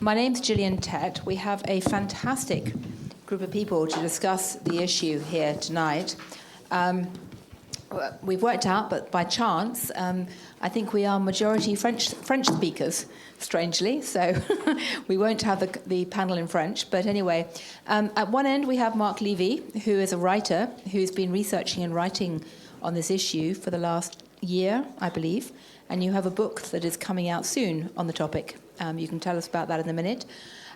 My name's Gillian Tett. We have a fantastic group of people to discuss the issue here tonight. We've worked out, but by chance, I think we are majority French speakers, strangely, so we won't have the panel in French. But anyway, at one end we have Marc Levy, who is a writer who's been researching and writing on this issue for the last year, I believe, and you have a book that is coming out soon on the topic. You can tell us about that in a minute.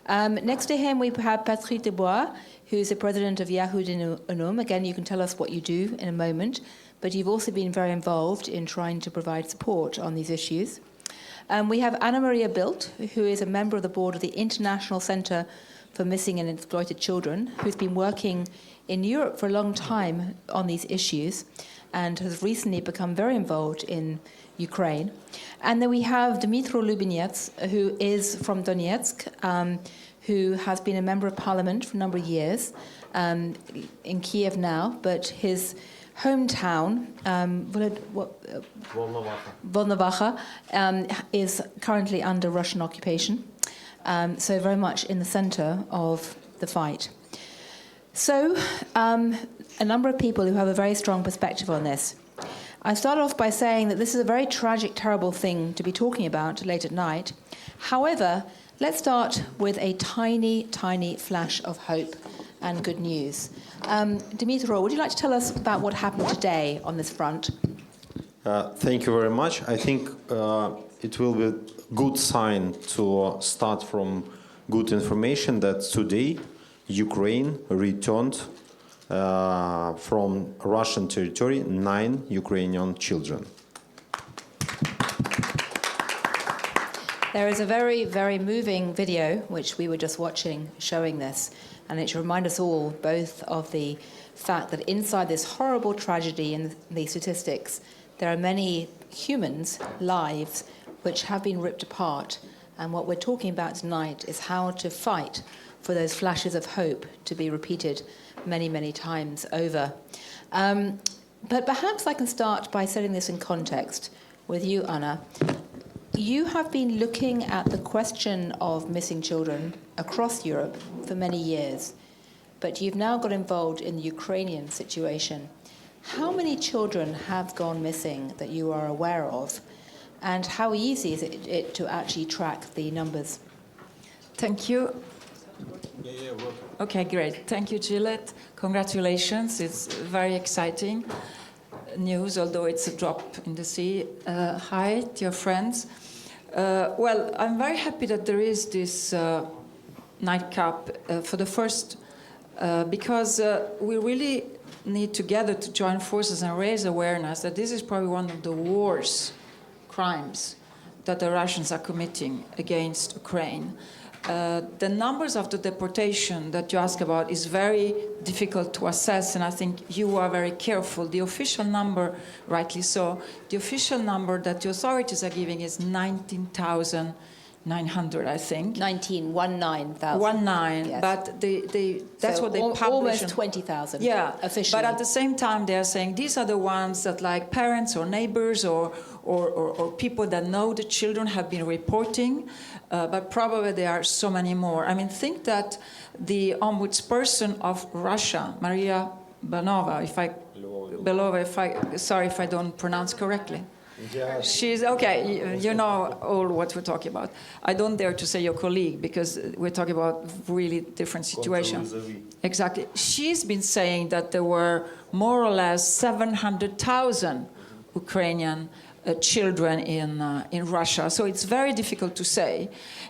Next to him we have Patrick Desbois, who's the president of Yahud Unum. Again, you can tell us what you do in a moment, but you've also been very involved in trying to provide support on these issues. We have Anna Maria Bildt, who is a member of the board of the International Center for Missing and Exploited Children, who's been working in Europe for a long time on these issues and has recently become very involved in Ukraine. And then we have Dmytro Lubinets, who is from Donetsk, who has been a member of parliament for a number of years in Kyiv now, but his hometown, Volnovakha, is currently under Russian occupation, so very much in the center of the fight. So, a number of people who have a very strong perspective on this. I start off by saying that this is a very tragic, terrible thing to be talking about late at night. However, let's start with a tiny, tiny flash of hope and good news. Dmytro, would you like to tell us about what happened today on this front? Thank you very much. I think it will be a good sign to start from good information that today Ukraine returned from Russian territory 9 Ukrainian children. There is a very, very moving video, which we were just watching, showing this. And it should remind us all both of the fact that inside this horrible tragedy and the statistics, there are many humans' lives which have been ripped apart. And what we're talking about tonight is how to fight for those flashes of hope to be repeated many, many times over. But perhaps I can start by setting this in context with you, Anna. You have been looking at the question of missing children across Europe for many years, but you've now got involved in the Ukrainian situation. How many children have gone missing that you are aware of, and how easy is it to actually track the numbers? Thank you. Okay, great. Thank you, Gillette. Congratulations. It's very exciting news, although it's a drop in the sea. Hi, dear friends. Well, I'm very happy that there is this nightcap for the first, because we really need together to join forces and raise awareness that this is probably one of the worst crimes that the Russians are committing against Ukraine. The numbers of the deportation that you ask about is very difficult to assess, and I think you are very careful. The official number, rightly so, the official number that the authorities are giving is 19,900, I think. 19,000. 19, yes. But that's so what they publish. Almost 20,000, yeah, officially. But at the same time, they are saying these are the ones that, like parents or neighbors or people that know the children have been reporting, but probably there are so many more. I mean, think that the ombudsperson of Russia, Maria Belova, sorry if I don't pronounce correctly. Yeah. She's, okay, you know all what we're talking about. I don't dare to say your colleague because we're talking about really different situations. Exactly. She's been saying that there were more or less 700,000 Ukrainian children in Russia. So it's very difficult to say.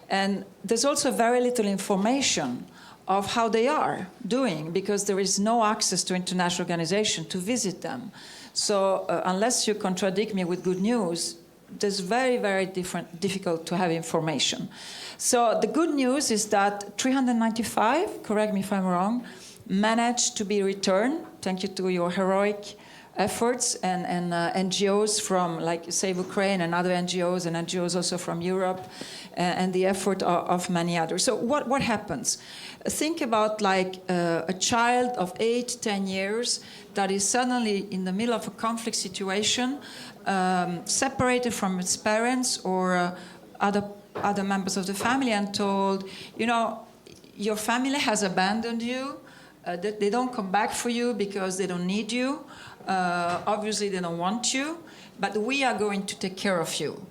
And there's also very little information of how they are doing because there is no access to international organizations to visit them. So unless you contradict me with good news, there's very, very difficult to have information. So the good news is that 395, correct me if I'm wrong, managed to be returned, thank you to your heroic efforts and NGOs from like Save Ukraine and other NGOs and NGOs also from Europe and the effort of many others. So what happens? Think about like a child of 8, 10 years that is suddenly in the middle of a conflict situation, separated from its parents or other other members of the family and told, you know, your family has abandoned you. They don't come back for you because they don't need you. Obviously, they don't want you. But we are going to take care of you.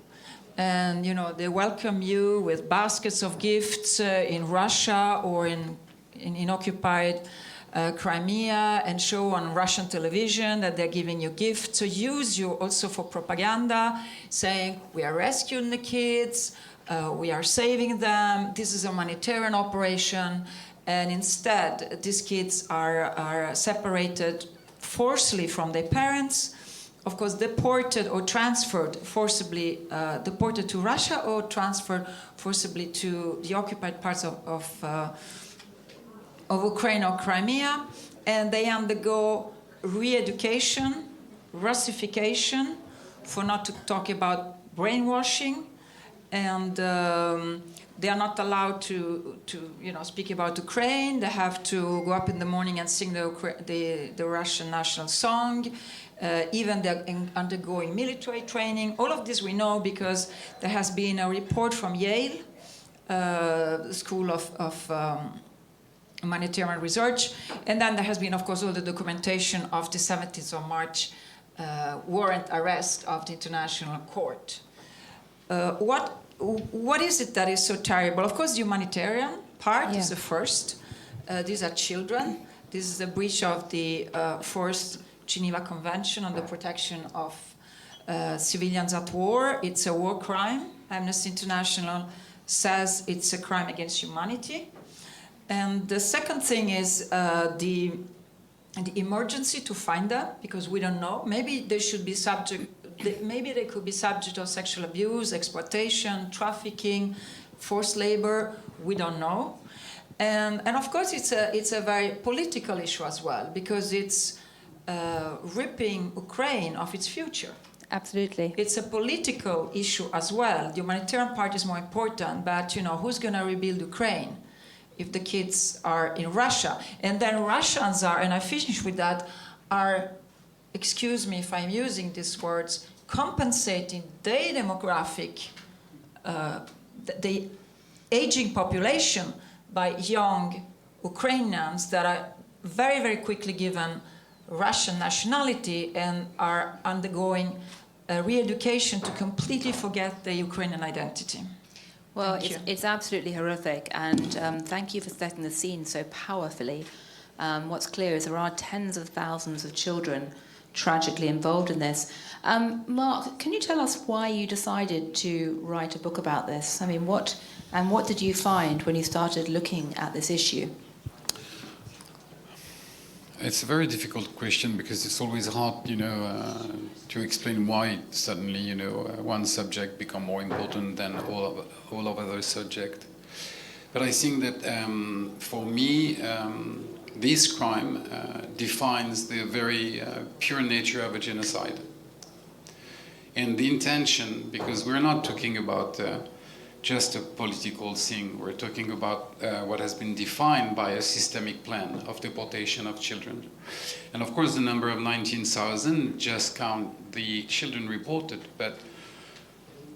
And, you know, they welcome you with baskets of gifts in Russia or in occupied Crimea, and show on Russian television that they're giving you gifts. So use you also for propaganda, saying, we are rescuing the kids, we are saving them, this is a humanitarian operation. And instead, these kids are separated forcibly from their parents, of course, deported or transferred forcibly, deported to Russia or transferred forcibly to the occupied parts of Ukraine or Crimea, and they undergo re-education, Russification, for not to talk about brainwashing, and they are not allowed to speak about Ukraine. They have to go up in the morning and sing the Russian national song. Even they're undergoing military training. All of this we know because there has been a report from Yale, School of Humanitarian Research, and then there has been, of course, all the documentation of the 17th of March warrant arrest of the International Court. What is it that is so terrible? Of course, the humanitarian part is the first. These are children. This is a breach of the Fourth Geneva Convention on the protection of civilians at war. It's a war crime. Amnesty International says it's a crime against humanity. And the second thing is the emergency to find them, because we don't know. Maybe they should be maybe they could be subject to sexual abuse, exploitation, trafficking, forced labor. We don't know. And of course, it's a very political issue as well, because it's ripping Ukraine of its future. Absolutely. It's a political issue as well. The humanitarian part is more important, but who's going to rebuild Ukraine if the kids are in Russia? And then Russians are, and I finish with that, are, excuse me if I'm using these words, compensating their demographic, the aging population by young Ukrainians that are very, very quickly given Russian nationality and are undergoing re-education to completely forget their Ukrainian identity. Well, it's absolutely horrific, and thank you for setting the scene so powerfully. What's clear is there are tens of thousands of children tragically involved in this. Mark, can you tell us why you decided to write a book about this? I mean, what did you find when you started looking at this issue? It's a very difficult question because it's always hard, to explain why suddenly, one subject become more important than all of other subjects. But I think that for me, this crime defines the very pure nature of a genocide. And the intention, because we're not talking about just a political thing. We're talking about what has been defined by a systemic plan of deportation of children. And of course, the number of 19,000 just count the children reported. But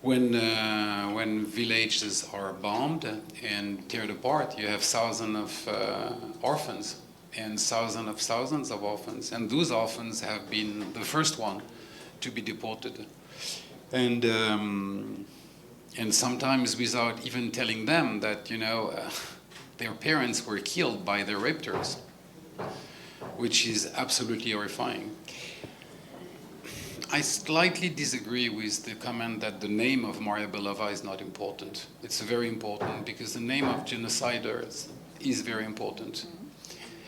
when villages are bombed and teared apart, you have thousands of orphans and thousands of orphans. And those orphans have been the first one to be deported. And sometimes without even telling them that, their parents were killed by their raptors, which is absolutely horrifying. I slightly disagree with the comment that the name of Maria Belova is not important. It's very important because the name of genociders is very important.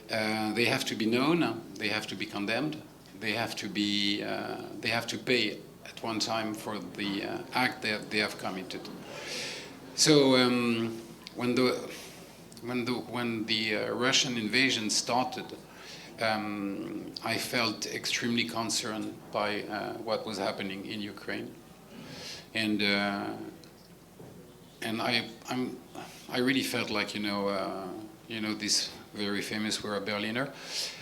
They have to be known, they have to be condemned, they have to pay at one time for the act that they have committed. So when the Russian invasion started, I felt extremely concerned by what was happening in Ukraine, and I really felt like this very famous word Berliner.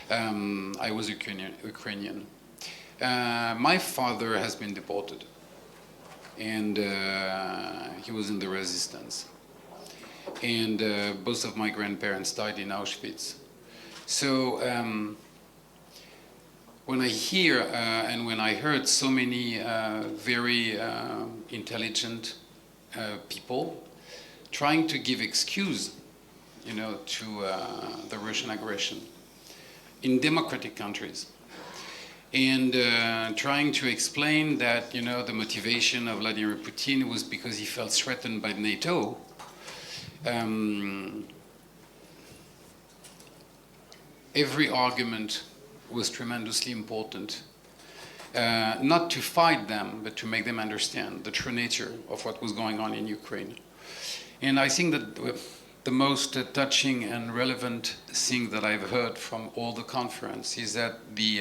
I was Ukrainian. My father has been deported, and he was in the resistance. And both of my grandparents died in Auschwitz. So when I hear and when I heard so many very intelligent people trying to give excuse, you know, to the Russian aggression in democratic countries, and trying to explain that, you know, the motivation of Vladimir Putin was because he felt threatened by NATO. Every argument was tremendously important, not to fight them, but to make them understand the true nature of what was going on in Ukraine. And I think that the most touching and relevant thing that I've heard from all the conference is that the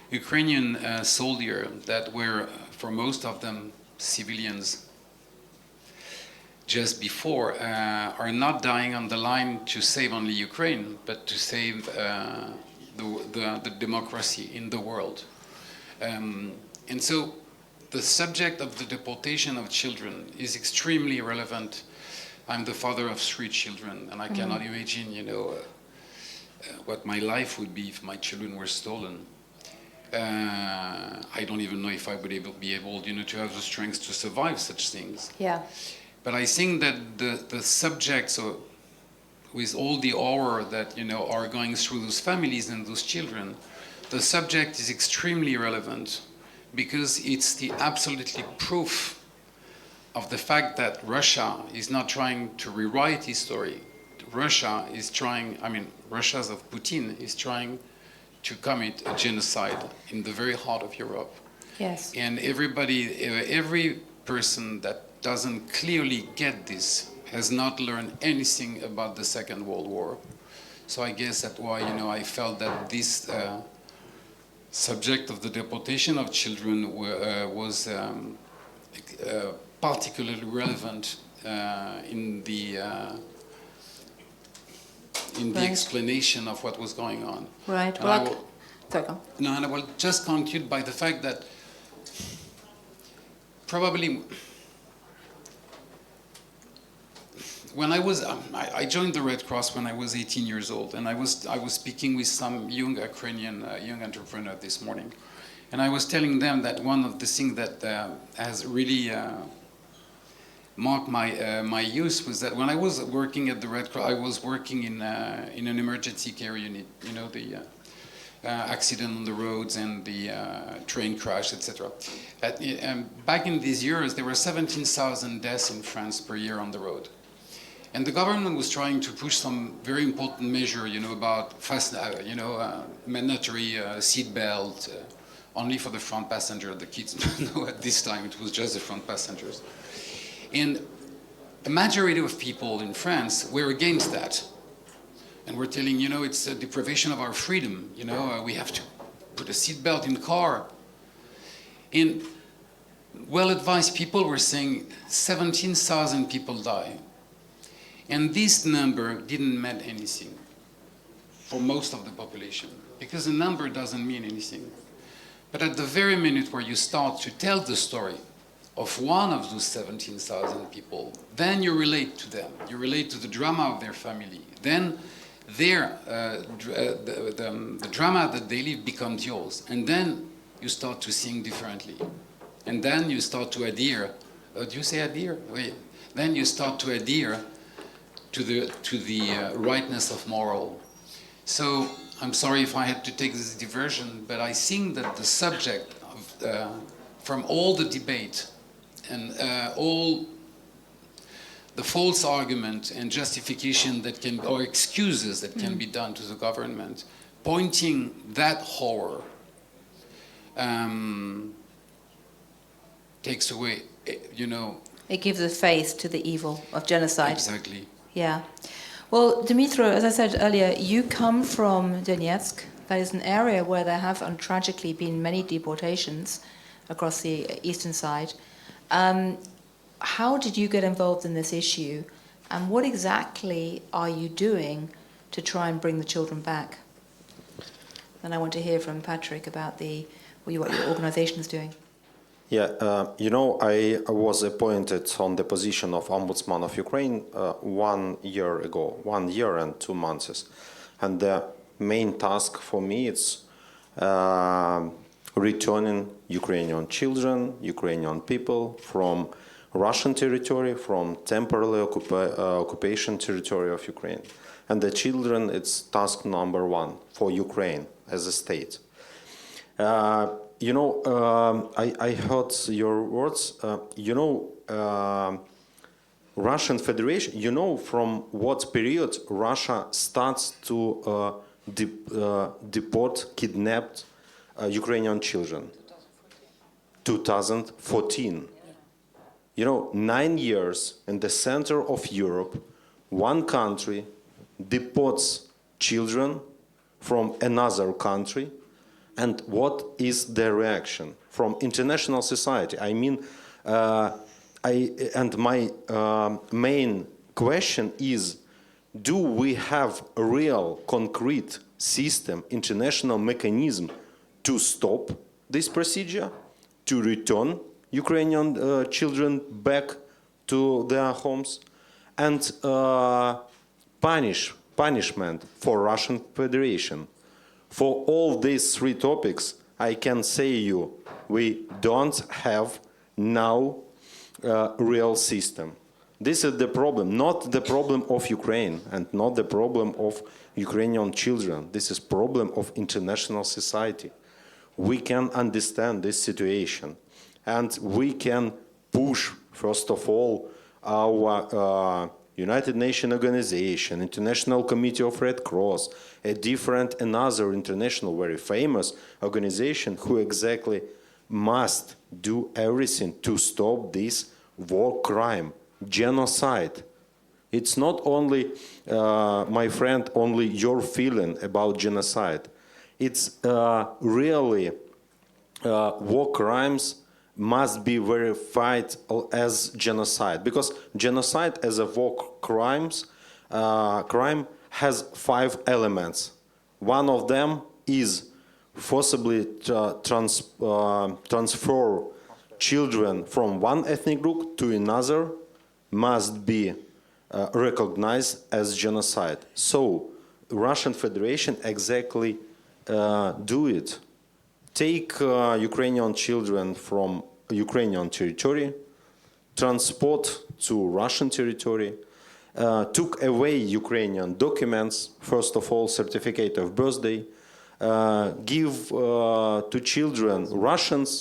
Ukrainian soldiers that were, for most of them, civilians just before, are not dying on the line to save only Ukraine, but to save the democracy in the world. And so the subject of the deportation of children is extremely relevant. I'm the father of 3 children, and I cannot imagine, you know, what my life would be if my children were stolen. I don't even know if I would be able, you know, to have the strength to survive such things. Yeah. But I think that the subjects, with all the horror that, you know, are going through those families and those children, the subject is extremely relevant because it's the absolutely proof of the fact that Russia is not trying to rewrite history. Russia is trying, I mean, Russia's of Putin is trying to commit a genocide in the very heart of Europe. Yes. And every person that doesn't clearly get this has not learned anything about the Second World War. So I guess that's why, you know, I felt that this subject of the deportation of children was particularly relevant in the explanation of what was going on. Right. And Well, and I will just conclude by the fact that probably when I was, I joined the Red Cross when I was 18 years old, and I was speaking with some young Ukrainian young entrepreneur this morning, and I was telling them that one of the things that has really marked my youth was that when I was working at the Red Cross, I was working in an emergency care unit, you know, the accident on the roads and the train crash, etc. Back in these years, there were 17,000 deaths in France per year on the road. And the government was trying to push some very important measure, you know, about mandatory seat belt, only for the front passenger. The kids, no, at this time it was just the front passengers. And the majority of people in France were against that. And we're telling, you know, it's a deprivation of our freedom. You know, we have to put a seat belt in the car. And well-advised people were saying 17,000 people die. And this number didn't mean anything for most of the population, because the number doesn't mean anything. But at the very minute where you start to tell the story of one of those 17,000 people, then you relate to them. You relate to the drama of their family. Then the drama that they live becomes yours. And then you start to sing differently. And then you start to adhere. Do you say adhere? Wait. Then you start to adhere to the rightness of moral. So I'm sorry if I had to take this diversion, but I think that the subject of, from all the debate and all the false argument and justification that can, or excuses that can be done to the government, pointing that horror takes away, you know. It gives a face to the evil of genocide. Exactly. Yeah. Well, Dimitro, as I said earlier, you come from Donetsk. That is an area where there have, tragically, been many deportations across the eastern side. How did you get involved in this issue, and what exactly are you doing to try and bring the children back? And I want to hear from Patrick about what your organisation is doing. I was appointed on the position of Ombudsman of Ukraine 1 year ago, 1 year and 2 months. And the main task for me is returning Ukrainian children, Ukrainian people from Russian territory, from temporary occupation territory of Ukraine. And the children, it's task number 1 for Ukraine as a state. I heard your words. Russian Federation, from what period Russia starts to deport kidnapped Ukrainian children? 2014. 9 years in the center of Europe, one country deports children from another country. And what is the reaction from international society? I mean, my main question is, do we have a real, concrete system, international mechanism to stop this procedure, to return Ukrainian children back to their homes, and punishment for Russian Federation? For all these 3 topics, I can say you, we don't have now a real system. This is the problem, not the problem of Ukraine and not the problem of Ukrainian children. This is problem of international society. We can understand this situation and we can push, first of all, our United Nations Organization, International Committee of Red Cross, another international very famous organization who exactly must do everything to stop this war crime, genocide. It's not only, my friend, only your feeling about genocide. It's really war crimes must be verified as genocide, because genocide as a war crime has 5 elements. One of them is forcibly transfer children from one ethnic group to another must be recognized as genocide. So Russian Federation exactly do it. Take Ukrainian children from Ukrainian territory, transport to Russian territory, took away Ukrainian documents, first of all, certificate of birthday, give to children Russians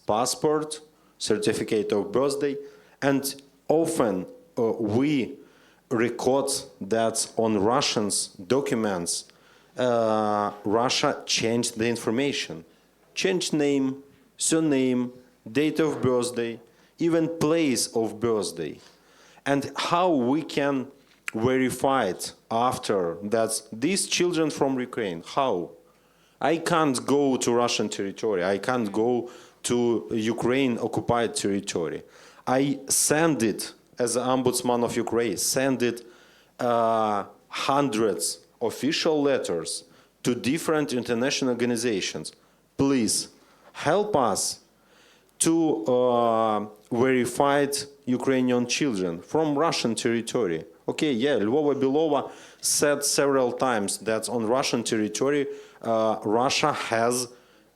passport, certificate of birthday, and often we record that on Russians documents, Russia changed the information. Change name, surname, date of birthday, even place of birthday. And how we can verify it after that these children from Ukraine, how? I can't go to Russian territory, I can't go to Ukraine occupied territory. I send it, as an ombudsman of Ukraine, send it hundreds official letters to different international organizations. Please help us to verify Ukrainian children from Russian territory. Okay, yeah, Lvova-Belova said several times that on Russian territory, Russia has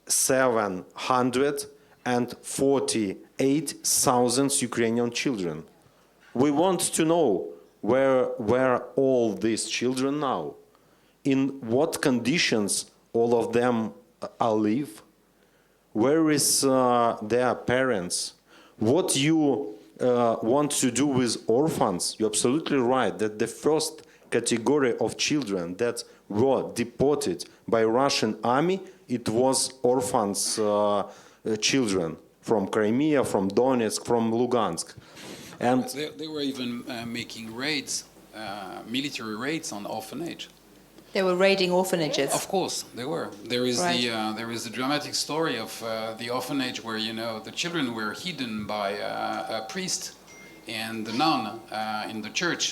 748,000 Ukrainian children. We want to know where all these children now, in what conditions all of them live, where is their parents, what you want to do with orphans. You're absolutely right that the first category of children that were deported by Russian army, it was orphans children from Crimea, from Donetsk, from Lugansk. And they were even making raids, military raids on orphanage. They were raiding orphanages. Of course, they were. There is Right. there is a dramatic story of the orphanage where the children were hidden by a priest and the nun in the church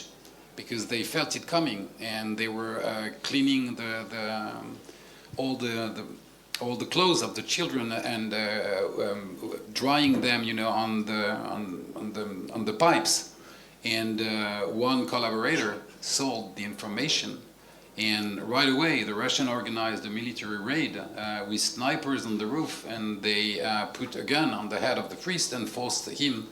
because they felt it coming, and they were cleaning all the all the clothes of the children and drying them, you know, on the pipes. And one collaborator sold the information, and right away the Russian organized a military raid with snipers on the roof, and they put a gun on the head of the priest and forced him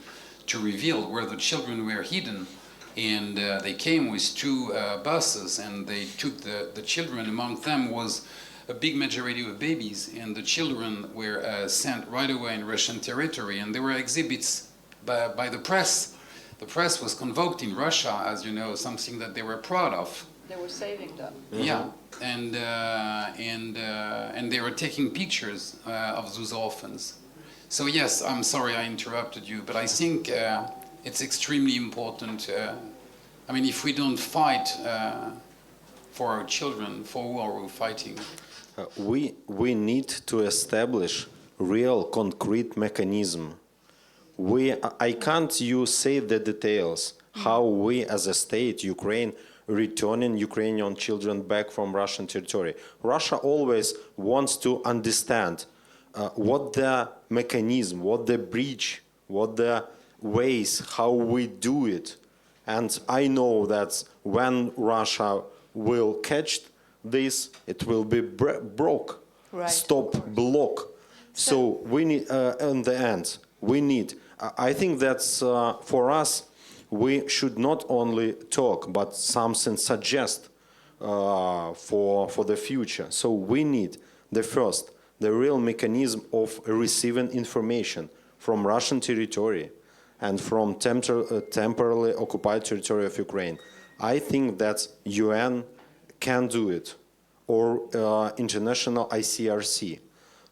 to reveal where the children were hidden. And they came with two buses, and they took the children. Among them was a big majority of babies, and the children were sent right away in Russian territory, and there were exhibits by the press. The press was convoked in Russia as, you know, something that they were proud of. They were saving them. Yeah, and they were taking pictures of those orphans. So yes, I'm sorry I interrupted you, but I think it's extremely important. I mean, if we don't fight for our children, for who are we fighting? We need to establish real concrete mechanism. I can't say the details how we as a state, Ukraine, returning Ukrainian children back from Russian territory. Russia always wants to understand what the mechanism, what the breach, what the ways, how we do it. And I know that when Russia will catch this, it will be broke, Right. stop, block. So we need, in the end, we need, I think that's for us, we should not only talk, but something suggest for the future. So we need the real mechanism of receiving information from Russian territory and from temporarily occupied territory of Ukraine. I think that UN can do it, or international ICRC.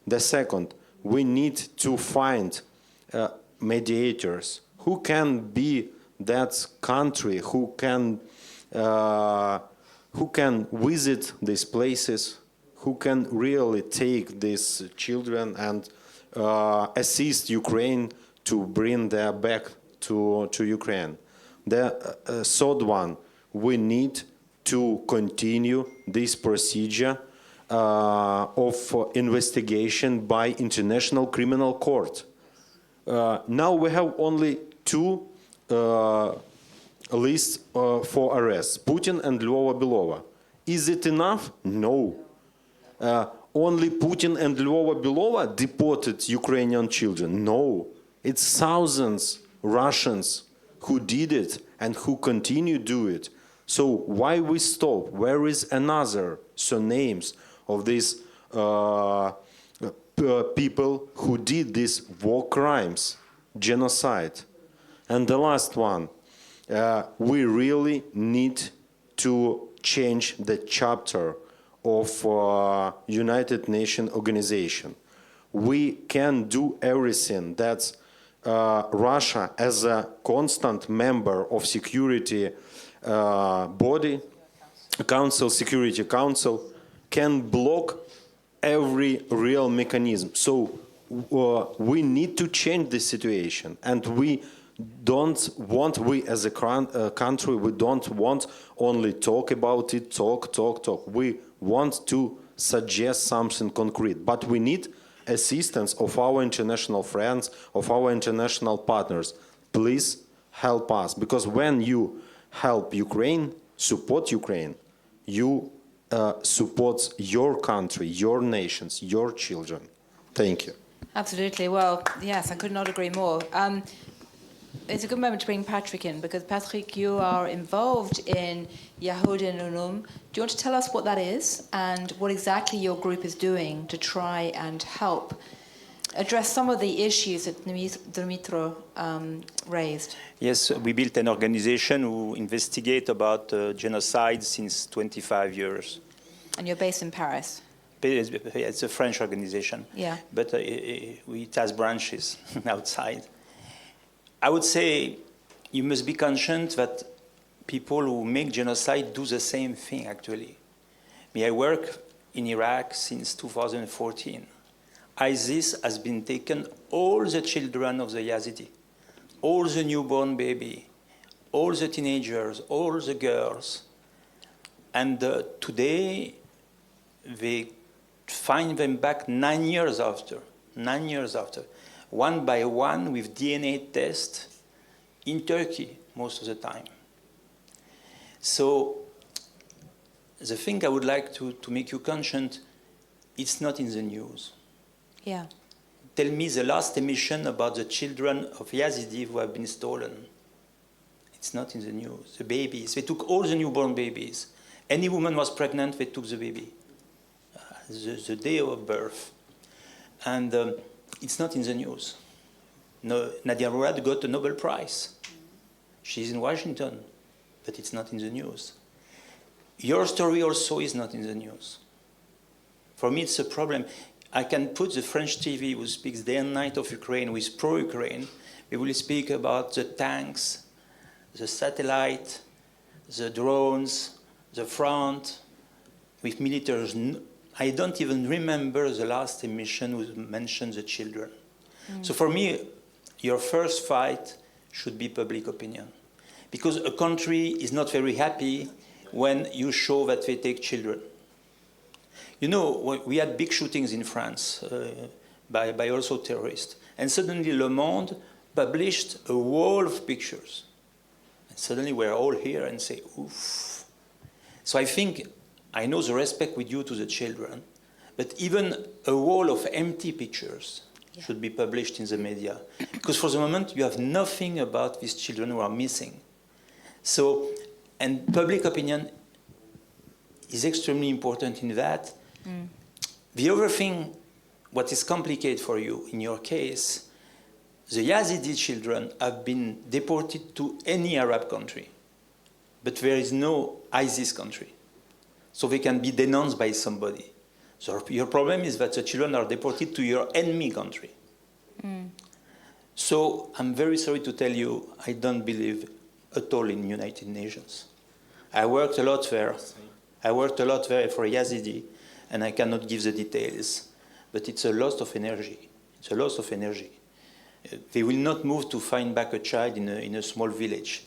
The second, we need to find mediators who can be that country, who can visit these places, who can really take these children and assist Ukraine to bring them back to Ukraine. The third one, we need to continue this procedure of investigation by International Criminal Court. Now we have only two lists for arrests, Putin and Lvova Belova. Is it enough? No. Only Putin and Lvova Belova deported Ukrainian children? No. It's thousands Russians who did it and who continue to do it. So why we stop? Where is another names of these people who did these war crimes, genocide? And the last one, we really need to change the chapter of United Nations organization. We can do everything that Russia, as a constant member of security body, Security Council, can block every real mechanism. So we need to change the situation, and we as a country, we don't want only talk about it, talk. We want to suggest something concrete, but we need assistance of our international friends, of our international partners. Please help us, because when you help Ukraine, support Ukraine, you support your country, your nations, your children. Thank you. Absolutely. Well, yes, I could not agree more. It's a good moment to bring Patrick in, because Patrick, you are involved in Yehudin Unum. Do you want to tell us what that is and what exactly your group is doing to try and help address some of the issues that Dmitro raised? Yes, we built an organization who investigate about genocide since 25 years. And you're based in Paris? It's a French organization, Yeah. but it has branches outside. I would say you must be conscious that people who make genocide do the same thing, actually. I work in Iraq since 2014. ISIS has been taken all the children of the Yazidi, all the newborn baby, all the teenagers, all the girls. And today, they find them back 9 years after, one by one with DNA tests in Turkey most of the time. So the thing I would like to make you conscious, it's not in the news. Yeah. Tell me the last emission about the children of Yazidi who have been stolen. It's not in the news. The babies, they took all the newborn babies. Any woman was pregnant, they took the baby. The day of birth. And it's not in the news. No, Nadia Murad got a Nobel Prize. She's in Washington, but it's not in the news. Your story also is not in the news. For me, it's a problem. I can put the French TV who speaks day and night of Ukraine, who is pro-Ukraine. We will speak about the tanks, the satellite, the drones, the front, with militaries. I don't even remember the last emission who mentioned the children. So for me, your first fight should be public opinion. Because a country is not very happy when you show that they take children. You know, we had big shootings in France by also terrorists. And suddenly Le Monde published a wall of pictures. And suddenly we're all here and say, oof. So I think, I know the respect we due to the children, but even a wall of empty pictures should be published in the media. Because for the moment, you have nothing about these children who are missing. So, and public opinion is extremely important in that. The other thing, what is complicated for you in your case, the Yazidi children have been deported to any Arab country, but there is no ISIS country. So they can be denounced by somebody. So your problem is that the children are deported to your enemy country. So I'm very sorry to tell you, I don't believe at all in United Nations. I worked a lot there. I worked a lot there for Yazidi, and I cannot give the details. But it's a loss of energy. It's a loss of energy. They will not move to find back a child in a small village.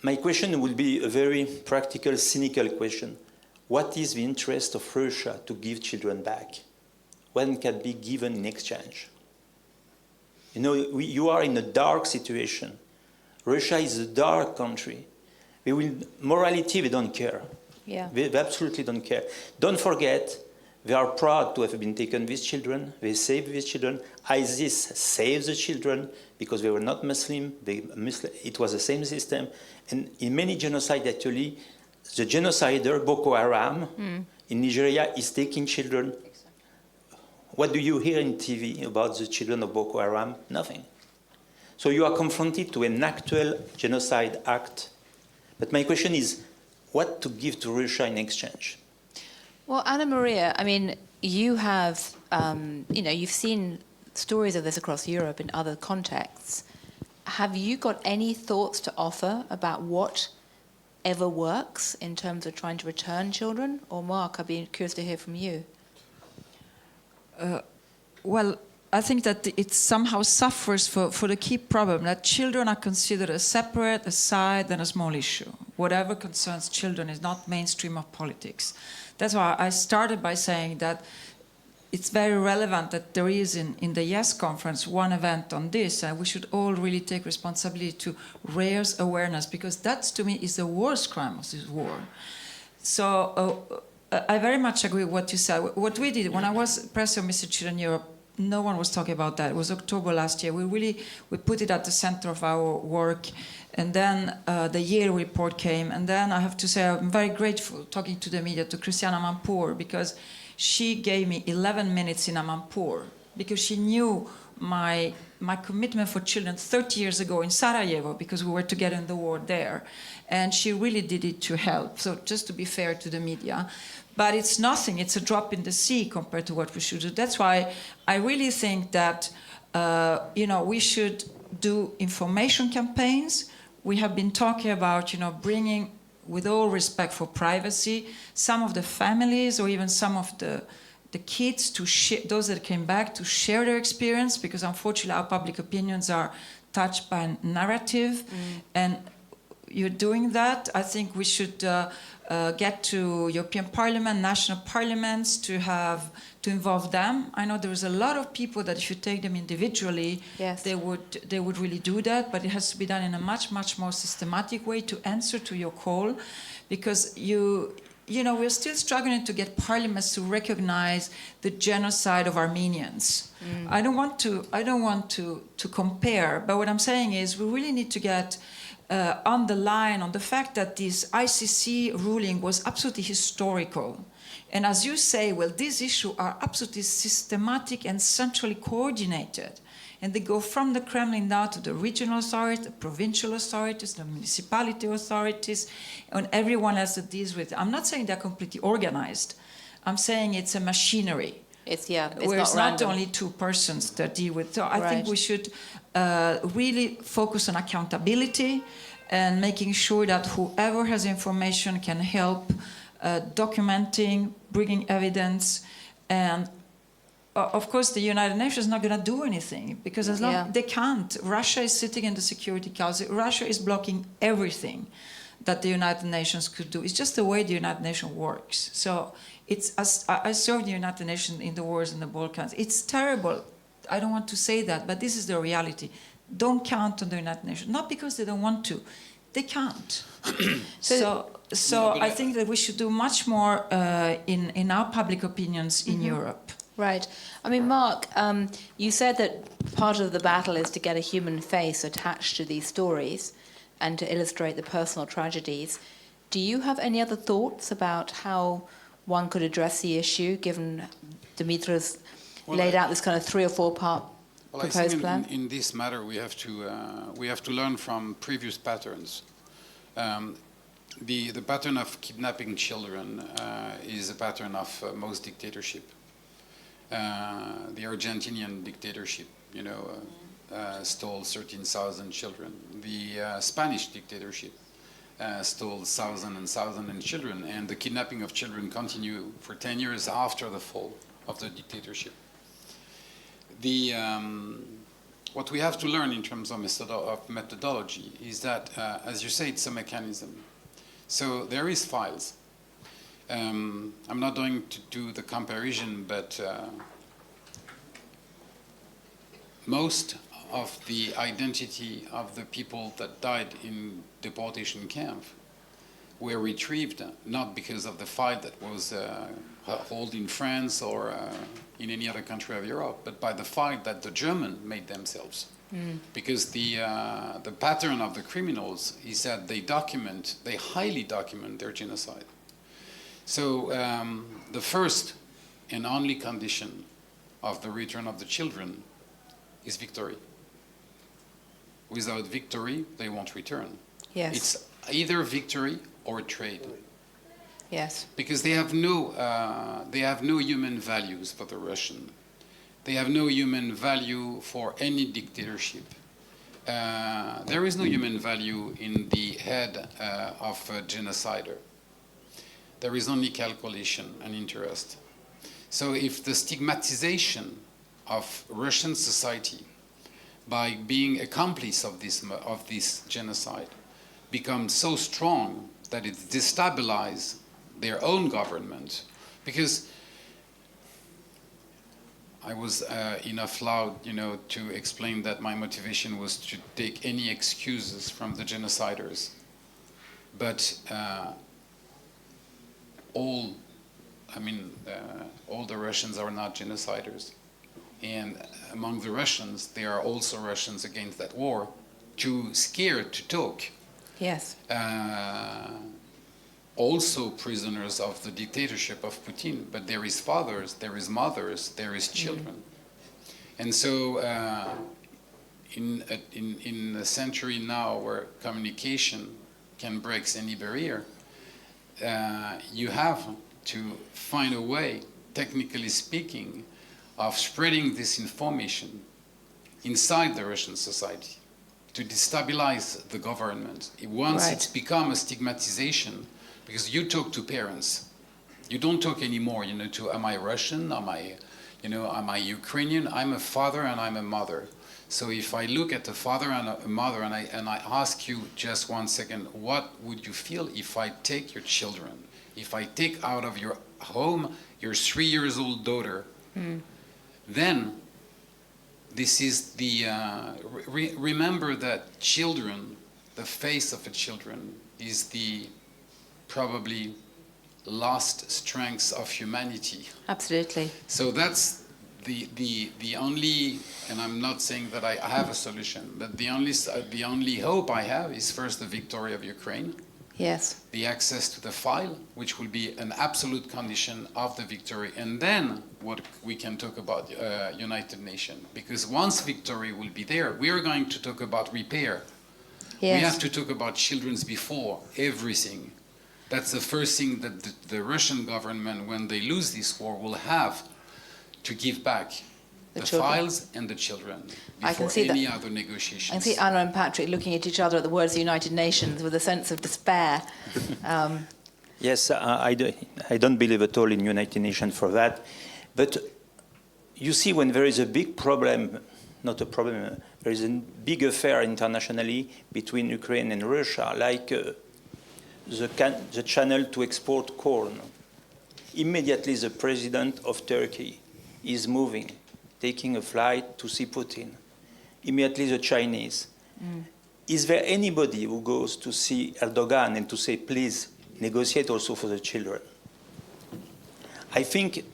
My question will be a very practical, cynical question. What is the interest of Russia to give children back? When can be given in exchange? You know, you are in a dark situation. Russia is a dark country. Morality, they don't care. Yeah. They absolutely don't care. Don't forget, they are proud to have been taken these children. They saved these children. ISIS saved the children because they were not Muslim. It was the same system. And in many genocides, actually, the genocider, Boko Haram, in Nigeria, is taking children. What do you hear in TV about the children of Boko Haram? Nothing. So you are confronted to an actual genocide act. But my question is, what to give to Russia in exchange? Well, Anna Maria, I mean, you have, you've seen stories of this across Europe in other contexts. Have you got any thoughts to offer about what ever works in terms of trying to return children? Or Mark, I'd be curious to hear from you. Well, I think that it somehow suffers for the key problem that children are considered a separate, a side, and a small issue. Whatever concerns children is not mainstream of politics. That's why I started by saying that it's very relevant that there is in the YES conference one event on this, and we should all really take responsibility to raise awareness, because that, to me, is the worst crime of this war. So I very much agree with what you said. What we did, when I was President of Missing Children Europe, no one was talking about that. It was October last year. We put it at the center of our work. And then the Yale report came. And then I have to say I'm very grateful talking to the media, to Christiana Amanpour, because she gave me 11 minutes in Amanpour, because she knew my commitment for children 30 years ago in Sarajevo, because we were together in the war there. And she really did it to help. So just to be fair to the media. But it's nothing. It's a drop in the sea compared to what we should do. That's why I really think that we should do information campaigns. We have been talking about bringing, with all respect for privacy, some of the families or even some of the kids to share, those that came back, to share their experience, because unfortunately our public opinions are touched by narrative. And you're doing that. I think we should get to European Parliament, national parliaments, to involve them. I know there is a lot of people that if you take them individually, Yes. they would really do that, but it has to be done in a much more systematic way to answer to your call, because we're still struggling to get parliaments to recognize the genocide of Armenians. I don't want to compare, but what I'm saying is we really need to get on the line on the fact that this ICC ruling was absolutely historical. And as you say, well, these issues are absolutely systematic and centrally coordinated. And they go from the Kremlin down to the regional authorities, the provincial authorities, the municipality authorities, and everyone else that deals with it. I'm not saying they're completely organized. I'm saying it's a machinery. It's where it's not only two persons that deal with it. So I think we should really focus on accountability and making sure that whoever has information can help documenting, bringing evidence, and of course, the United Nations is not going to do anything because as long they can't. Russia is sitting in the Security Council. Russia is blocking everything that the United Nations could do. It's just the way the United Nations works. So I served the United Nations in the wars in the Balkans. It's terrible. I don't want to say that, but this is the reality. Don't count on the United Nations. Not because they don't want to. They can't. So I think that we should do much more in our public opinions in Europe. Right. I mean, Mark, you said that part of the battle is to get a human face attached to these stories and to illustrate the personal tragedies. Do you have any other thoughts about how one could address the issue, given Dimitri's laid out this kind of 3 or 4 part proposed plan? In this matter, we have to learn from previous patterns. The pattern of kidnapping children is a pattern of most dictatorship. The Argentinian dictatorship, stole 13,000 children. The Spanish dictatorship stole thousands and thousands of children, and the kidnapping of children continue for 10 years after the fall of the dictatorship. What we have to learn in terms of methodology is that, as you say, it's a mechanism. So there is files. I'm not going to do the comparison, but most of the identity of the people that died in deportation camp were retrieved not because of the file that was held in France or in any other country of Europe, but by the file that the Germans made themselves. Because the pattern of the criminals is that they highly document their genocide. So the first and only condition of the return of the children is victory. Without victory, they won't return. Yes. It's either victory or trade. Yes. Because they have no human values for the Russian. They have no human value for any dictatorship. There is no human value in the head of a genocider. There is only calculation and interest. So if the stigmatization of Russian society by being accomplice of this genocide becomes so strong that it destabilizes their own government, because I was enough loud, to explain that my motivation was to take any excuses from the genociders, but all the Russians are not genociders. And among the Russians, there are also Russians against that war, too scared to talk. Yes. Also prisoners of the dictatorship of Putin, but there is fathers, there is mothers, there is children. And so in a century now where communication can break any barrier, you have to find a way, technically speaking, of spreading this information inside the Russian society to destabilize the government. Once it's become a stigmatization, because you talk to parents, you don't talk anymore, to am I Russian, am I Ukrainian? I'm a father and I'm a mother. So if I look at a father and a mother and I ask you just 1 second, what would you feel if I take your children, if I take out of your home your 3-year-old daughter, then this is the, remember that children, the face of a children is the probably lost strengths of humanity. Absolutely. So that's the only, and I'm not saying that I have a solution, but the only hope I have is first the victory of Ukraine, Yes. the access to the file, which will be an absolute condition of the victory, and then what we can talk about United Nations. Because once victory will be there, we are going to talk about repair. Yes. We have to talk about children's before everything. That's the first thing that the Russian government, when they lose this war, will have to give back the children. files and the children I can before see any that. other negotiations. I can see Anna and Patrick looking at each other at the words of the United Nations with a sense of despair. Yes, I don't believe at all in United Nations for that. But you see, when there is a big problem, not a problem, there is a big affair internationally between Ukraine and Russia, like the channel to export corn. Immediately the president of Turkey is moving, taking a flight to see Putin. Immediately the Chinese. Is there anybody who goes to see Erdogan and to say, please, negotiate also for the children? I think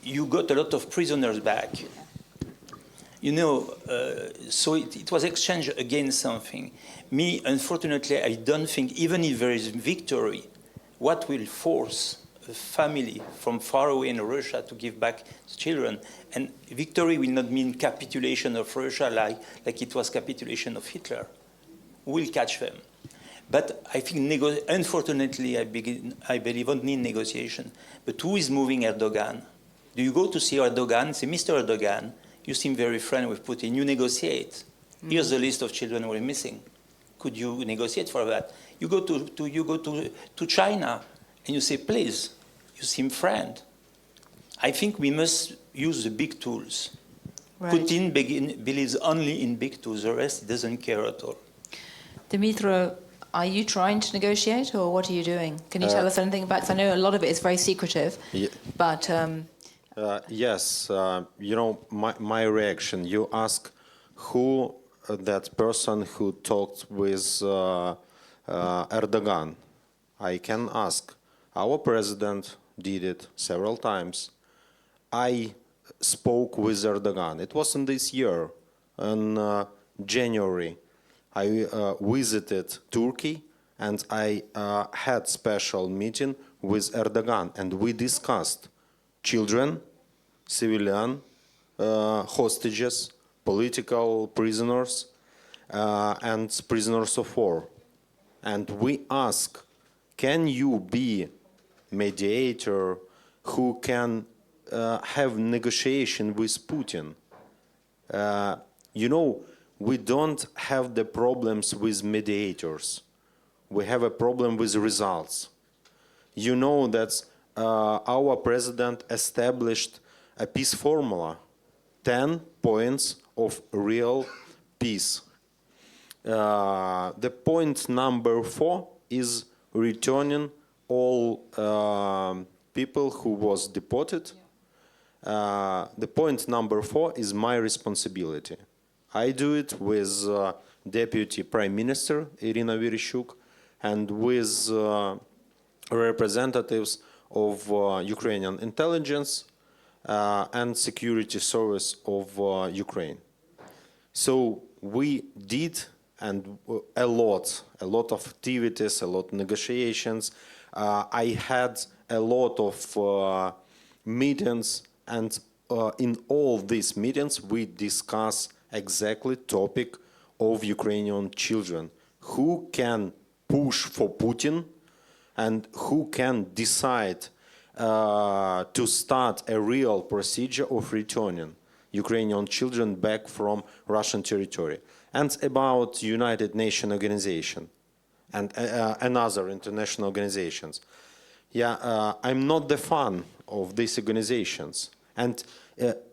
you got a lot of prisoners back. You know, so it was exchanged against something. Me, unfortunately, I don't think, even if there is victory, what will force a family from far away in Russia to give back the children? And victory will not mean capitulation of Russia like it was capitulation of Hitler. We'll catch them. But I think, unfortunately, I believe we don't need negotiation. But who is moving Erdogan? Do you go to see Erdogan, say, Mr. Erdogan, you seem very friendly with Putin, you negotiate. Here's the list of children we're missing. Could you negotiate for that? You go to China and you say, please, you seem friend. I think we must use the big tools. Right. Putin believes only in big tools, the rest he doesn't care at all. Dimitro, are you trying to negotiate, or what are you doing? Can you tell us anything about? Because I know a lot of it is very secretive, but yes, you know, my reaction. You ask who that person who talked with Erdogan. I can ask. Our president did it several times. I spoke with Erdogan. It wasn't this year. In January, I visited Turkey and I had special meeting with Erdogan, and we discussed children, civilian hostages, political prisoners, and prisoners of war. And we ask, can you be mediator who can have negotiation with Putin? You know, we don't have the problems with mediators. We have a problem with results. You know that our president established a peace formula, 10 points of real peace. The point number 4 is returning all people who was deported. The point number 4 is my responsibility. I do it with Deputy Prime Minister Irina Vereshchuk and with representatives of Ukrainian intelligence and security service of Ukraine. So we did and a lot of activities, a lot of negotiations. I had a lot of meetings, and in all these meetings we discuss exactly topic of Ukrainian children. Who can push for Putin and who can decide to start a real procedure of returning Ukrainian children back from Russian territory. And about United Nations organization and another international organizations. Yeah, I'm not the fan of these organizations, and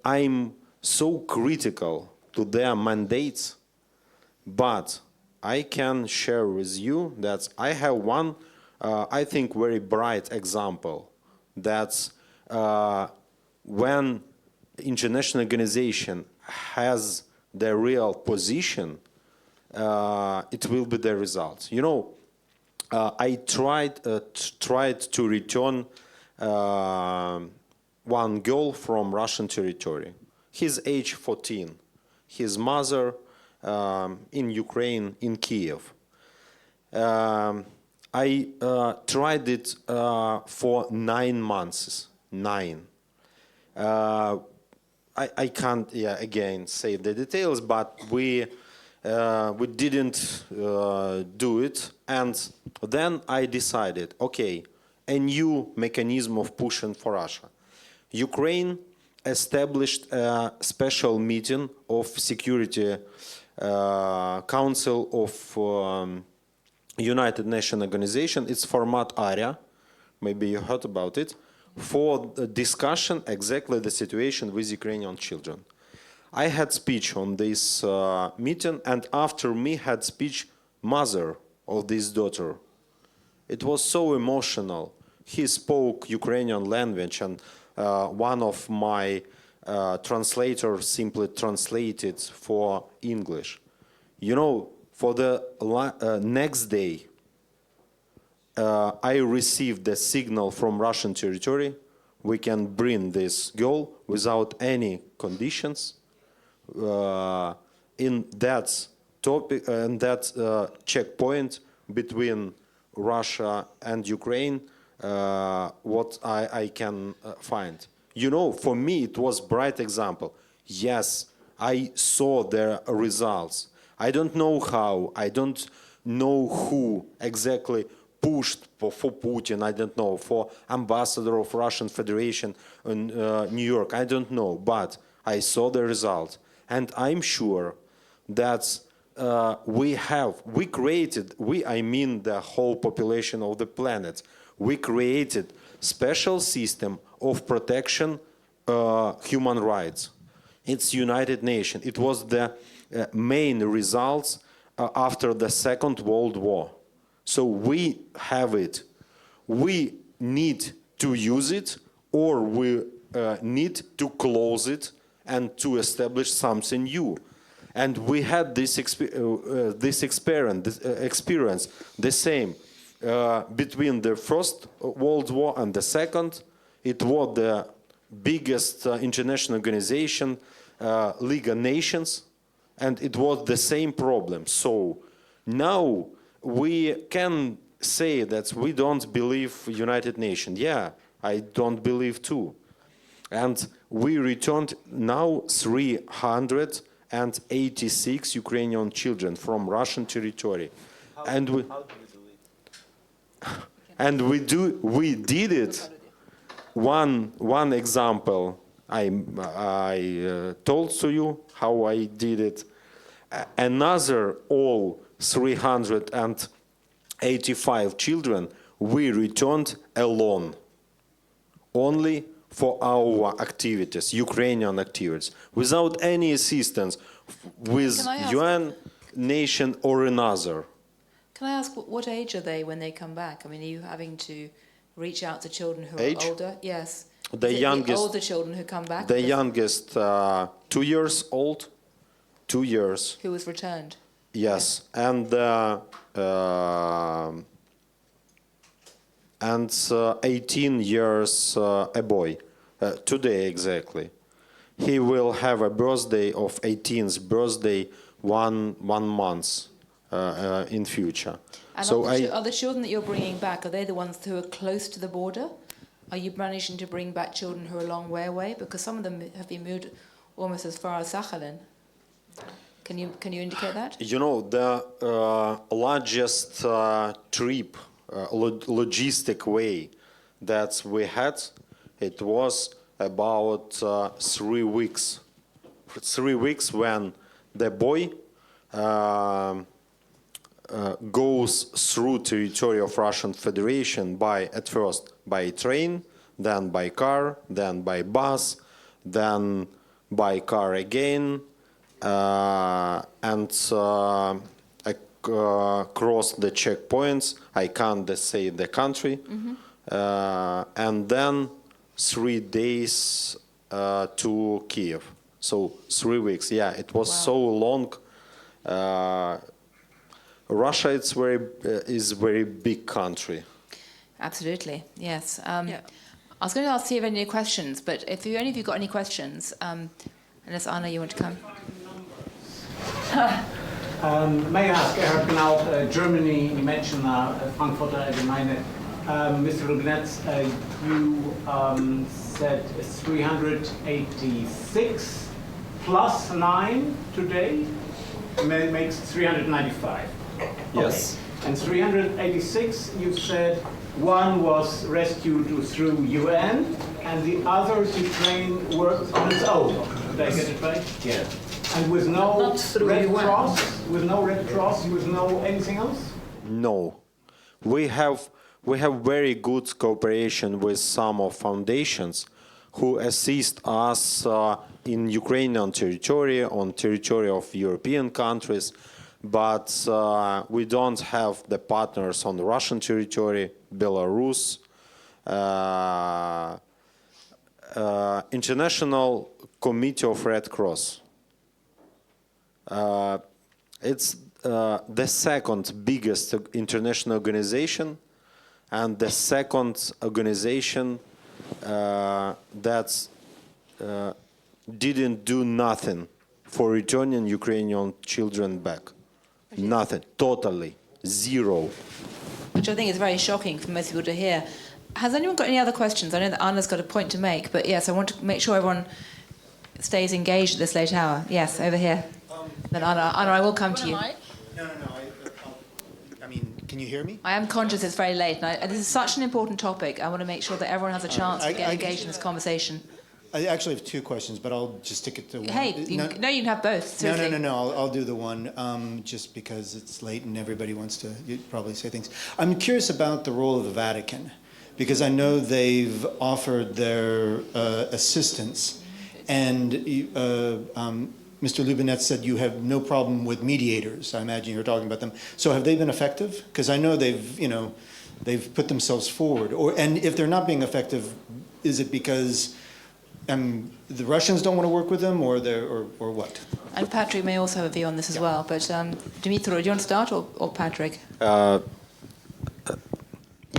I'm so critical to their mandates, but I can share with you that I have one, I think, very bright example. That's when international organization has the real position, it will be the results. You know, I tried to return one girl from Russian territory. He's age 14. His mother in Ukraine, in Kyiv. I tried it for 9 months. 9. I can't, again, say the details, but we didn't do it. And then I decided, okay, a new mechanism of pushing for Russia. Ukraine established a special meeting of Security Council of United Nations Organization. It's format ARIA, maybe you heard about it, for the discussion exactly the situation with Ukrainian children. I had speech on this meeting, and after me had speech mother of this daughter. It was so emotional. He spoke Ukrainian language, and one of my translators simply translated for English. You know, for the next day, I received the signal from Russian territory. We can bring this girl without any conditions. In that topic and that checkpoint between Russia and Ukraine, what I can find. You know, for me it was bright example. Yes, I saw the results. I don't know how. I don't know who exactly pushed for Putin. I don't know, for ambassador of Russian Federation in New York. I don't know, but I saw the result. And I'm sure that I mean the whole population of the planet, we created special system of protection human rights. It's United Nations. It was the main results after the Second World War. So we have it. We need to use it, or we need to close it and to establish something new. And we had this experience, the same. Between the First World War and the Second, it was the biggest international organization, League of Nations, and it was the same problem. So now we can say that we don't believe United Nations. Yeah, I don't believe too. And we returned now 386 Ukrainian children from Russian territory. How do we do it? And we did it. One example I told to you how I did it. Another all 385 children we returned alone, only for our activities, Ukrainian activities, without any assistance with UN, nation or another. Can I ask, what age are they when they come back? I mean, are you having to reach out to children who Age? are older? Yes. The Is it youngest, the older children who come back? the youngest 2 years old, 2 years. Who was returned? Yes, and 18 years a boy. Today exactly, he will have a birthday of 18th birthday, one month in future. And So are the children that you're bringing back, are they the ones who are close to the border? Are you managing to bring back children who are a long way away? Because some of them have been moved almost as far as Sakhalin. Can you indicate that? You know, the largest trip, logistic way that we had, it was about 3 weeks. 3 weeks when the boy goes through territory of Russian Federation at first by train, then by car, then by bus, then by car again, and I crossed the checkpoints. I can't say the country, and then 3 days to Kyiv. So 3 weeks. Yeah, it was so long. Russia is very big country. Absolutely, yes. I was going to ask you if you have any questions, but if any of you got any questions, unless Anna, you want to come. May I ask, Herr Knauf, Germany, you mentioned Frankfurter Allgemeine. Mr. Lubinetz, you said 386 plus 9 today makes 395. Yes. Okay. And 386, you said one was rescued through UN, and the other to train worked on its own. Did I get it right? Yeah. And with no Red Cross, with no Red Cross, with no anything else? No, we have very good cooperation with some of foundations who assist us in Ukrainian territory, on territory of European countries, but we don't have the partners on the Russian territory, Belarus, International Committee of Red Cross. It's the second biggest international organization and the second organization that didn't do nothing for returning Ukrainian children back. Nothing, totally, zero. Which I think is very shocking for most people to hear. Has anyone got any other questions? I know that Anna's got a point to make, but yes, I want to make sure everyone stays engaged at this late hour. Yes, over here. Then Anna, I will come to you. No. I mean, can you hear me? I am conscious it's very late, and this is such an important topic. I want to make sure that everyone has a chance to get engaged in this conversation. I actually have 2 questions, but I'll just stick it to one. Hey, you can have both. Seriously. No. I'll do the one, just because it's late and everybody wants to probably say things. I'm curious about the role of the Vatican, because I know they've offered their assistance, and Mr. Lubinetz said you have no problem with mediators. I imagine you're talking about them. So have they been effective? Because I know they've put themselves forward. And if they're not being effective, is it because the Russians don't want to work with them, or what? And Patrick may also have a view on this as well. But Dimitro, do you want to start, or Patrick?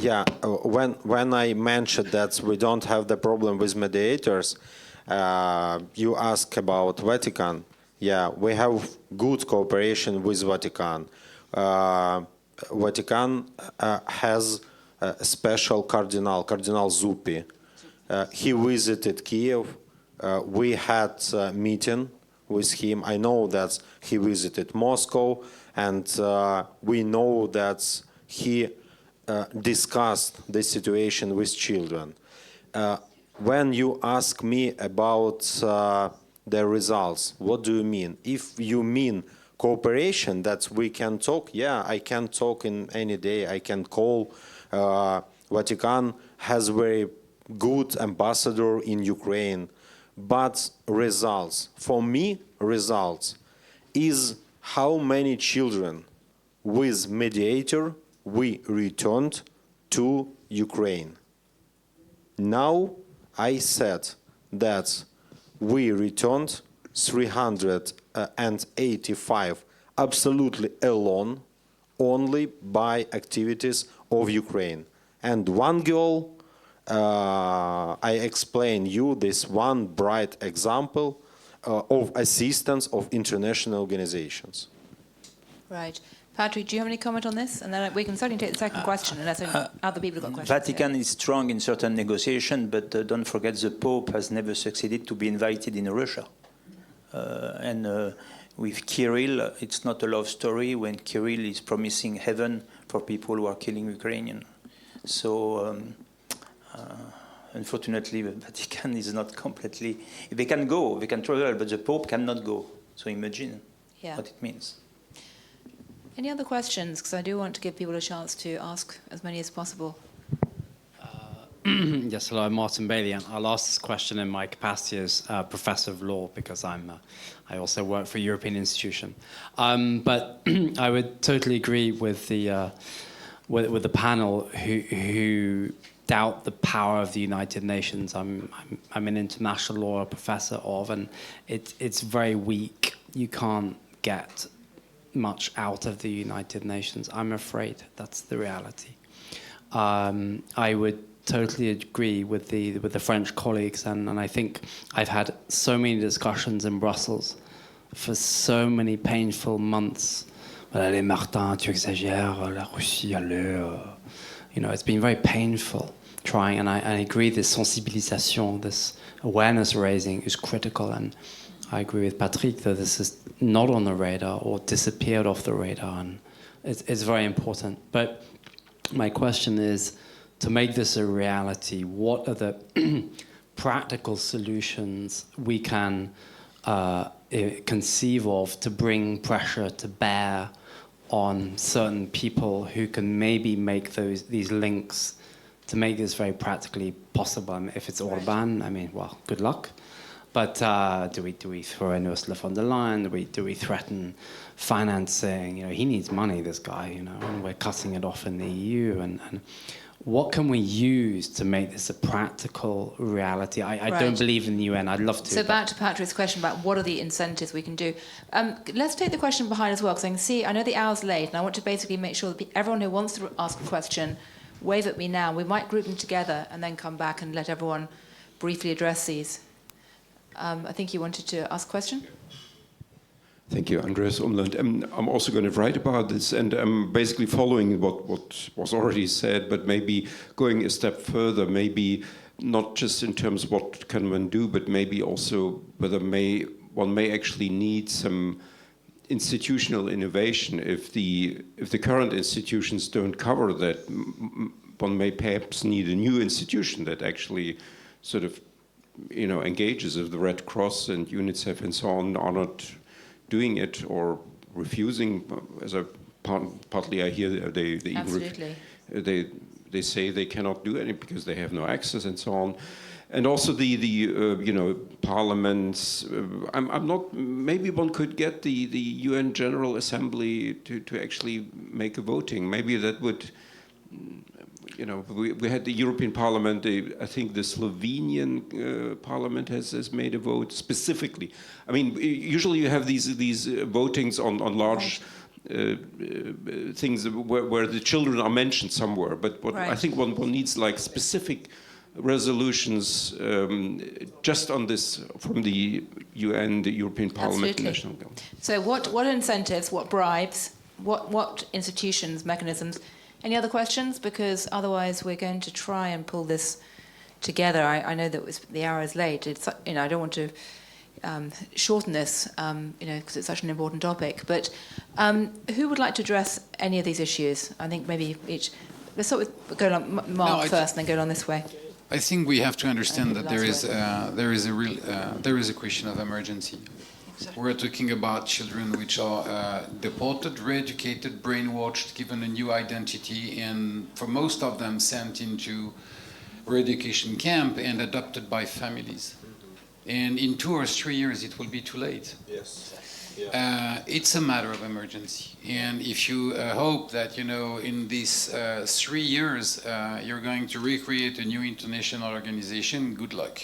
Yeah, when I mentioned that we don't have the problem with mediators, you ask about Vatican. Yeah, we have good cooperation with Vatican. Vatican has a special Cardinal Zuppi. He visited Kyiv. We had a meeting with him. I know that he visited Moscow, and we know that he discussed the situation with children. When you ask me about the results, what do you mean? If you mean cooperation, that we can talk, yeah, I can talk in any day. I can call. Vatican has very good ambassador in Ukraine. But results, for me, results is how many children with mediator we returned to Ukraine. Now, I said that we returned 385 absolutely alone, only by activities of Ukraine. And one girl, I explain you this one bright example of assistance of international organizations. Right. Patrick, do you have any comment on this? And then we can certainly take the second question, unless other people have got questions. Vatican is strong in certain negotiation, but don't forget the Pope has never succeeded to be invited in Russia. And with Kirill, it's not a love story when Kirill is promising heaven for people who are killing Ukrainians. So, unfortunately, the Vatican is not completely... They can go, they can travel, but the Pope cannot go. So imagine what it means. Any other questions? Because I do want to give people a chance to ask as many as possible. Yes, hello, I'm Martin Bailey, and I'll ask this question in my capacity as professor of law because I also work for a European institution. But I would totally agree with the panel who doubt the power of the United Nations. I'm an international law professor of, and it's very weak. You can't get much out of the United Nations. I'm afraid that's the reality. I would totally agree with the French colleagues, and I think I've had so many discussions in Brussels for so many painful months. Allez, Martin, tu exagères, la Russie, allez. You know, it's been very painful trying, and I agree this sensibilisation, this awareness raising is critical, and I agree with Patrick that this is not on the radar or disappeared off the radar, and it's very important. But my question is, to make this a reality, what are the practical solutions we can conceive of to bring pressure to bear on certain people who can maybe make these links to make this very practically possible? I mean, if it's Orban, I mean, well, good luck. But do we throw in Ursula von der Leyen? Do we threaten financing? You know, he needs money, this guy. You know, and we're cutting it off in the EU. And what can we use to make this a practical reality? I don't believe in the UN. I'd love to. So back to Patrick's question about what are the incentives we can do. Let's take the question behind as well, because I can see, I know the hour's late, and I want to basically make sure that everyone who wants to ask a question, wave at me now. We might group them together and then come back and let everyone briefly address these. I think you wanted to ask a question? Thank you, Andreas Umland. I'm also going to write about this, and I'm basically following what was already said, but maybe going a step further, maybe not just in terms of what can one do, but maybe also whether one may actually need some institutional innovation. If the current institutions don't cover that, one may perhaps need a new institution that actually sort of, you know, engages. If the Red Cross and UNICEF and so on are not doing it or refusing, as partly I hear they say they cannot do it because they have no access and so on. And also the you know, parliaments. I'm not. Maybe one could get the UN General Assembly to actually make a voting. Maybe that would. You know, we had the European Parliament. I think the Slovenian Parliament has made a vote specifically. I mean, usually you have these votings on large things where the children are mentioned somewhere. But what I think one needs like specific resolutions just on this from the UN, the European Parliament, the national government. So what incentives, what bribes, what institutions, mechanisms? Any other questions? Because otherwise we're going to try and pull this together. I know that the hour is late. It's, you know, I don't want to shorten this, you know, because it's such an important topic. But who would like to address any of these issues? I think maybe each. Let's start with go on Mark first, and then go on this way. I think we have to understand that there is a question of emergency. We're talking about children which are deported, re-educated, brainwashed, given a new identity, and for most of them sent into re-education camp and adopted by families. And in 2 or 3 years, it will be too late. Yes. It's a matter of emergency. And if you hope that, you know, in these 3 years, you're going to recreate a new international organization, good luck.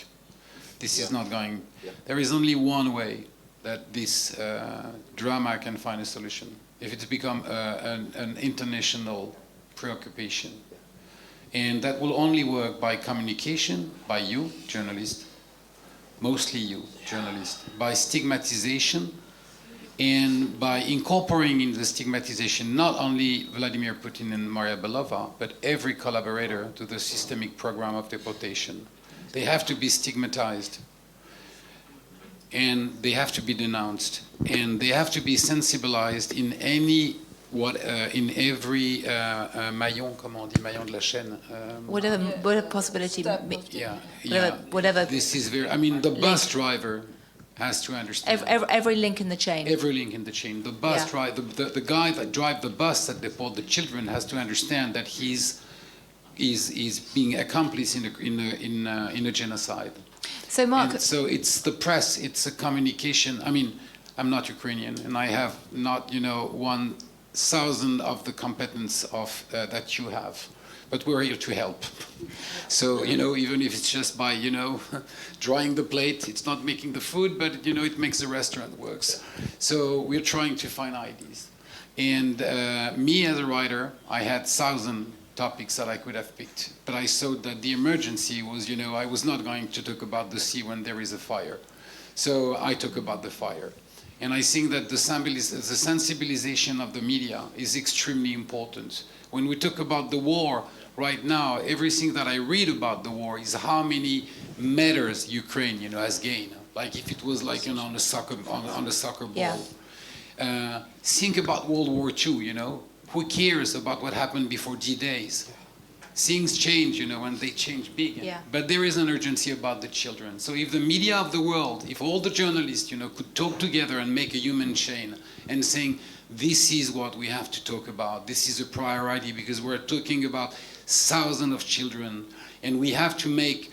This is not going. There is only one way that this drama can find a solution. If it's become an international preoccupation. And that will only work by communication, by you, journalists, mostly you, journalists, by stigmatization, and by incorporating in the stigmatization not only Vladimir Putin and Maria Belova, but every collaborator to the systemic program of deportation. They have to be stigmatized. And they have to be denounced, and they have to be sensibilized in every maillon, comment on dit, maillon de la chaîne. Whatever possibility. Whatever. This is very. I mean, the bus driver has to understand. Every link in the chain. Every link in the chain. The bus driver, the guy that drives the bus that deport the children has to understand that he's is being accomplice in a genocide. So, Mark, And so it's the press, it's a communication. I mean, I'm not Ukrainian, and I have not, 1,000 of the competence of that you have, but we're here to help. So, even if it's just by, drying the plate, it's not making the food, but, it makes the restaurant works. So we're trying to find ideas. And me as a writer, I had 1,000 topics that I could have picked, but I saw that the emergency was, I was not going to talk about the sea when there is a fire. So I talk about the fire. And I think that the sensibilization of the media is extremely important. When we talk about the war right now, everything that I read about the war is how many meters Ukraine, has gained. Like if it was like, on a soccer ball. Yeah. Think about World War II, Who cares about what happened before D-Days? Things change, and they change big. Yeah. But there is an urgency about the children. So if the media of the world, if all the journalists, could talk together and make a human chain and saying, this is what we have to talk about, this is a priority because we're talking about thousands of children, and we have to make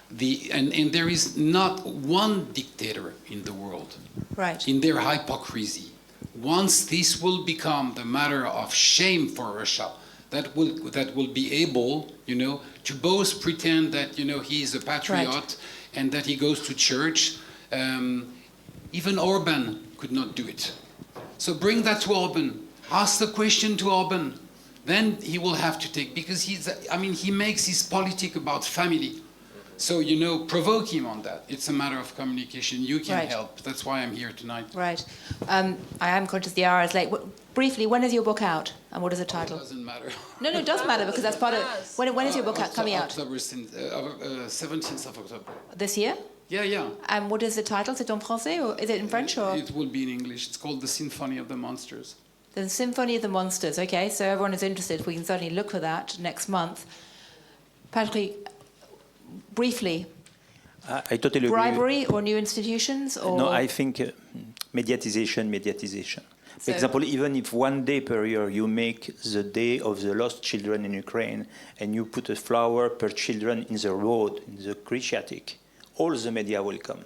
and there is not one dictator in the world. right. In their hypocrisy. Once this will become the matter of shame for Russia, that will be able, to both pretend that, he is a patriot Right. and that he goes to church. Even Orban could not do it. So bring that to Orban. Ask the question to Orban. Then he will have to take, because he makes his politics about family. So, provoke him on that. It's a matter of communication. You can Right. help. That's why I'm here tonight. Right. I am conscious the hour is late. Briefly, when is your book out, and what is the title? Doesn't matter. No, it does matter because that's part of. When is your book coming out? October 17th of October. This year? Yeah. And what is the title? Is it en français or is it in French or? It will be in English. It's called The Symphony of the Monsters. The Symphony of the Monsters. Okay, so everyone is interested. We can certainly look for that next month. Patrick, briefly, I totally agree. bribery or new institutions or? No, I think mediatization. For example, even if one day per year you make the day of the lost children in Ukraine and you put a flower per children in the road, in the Krishyatik, all the media will come.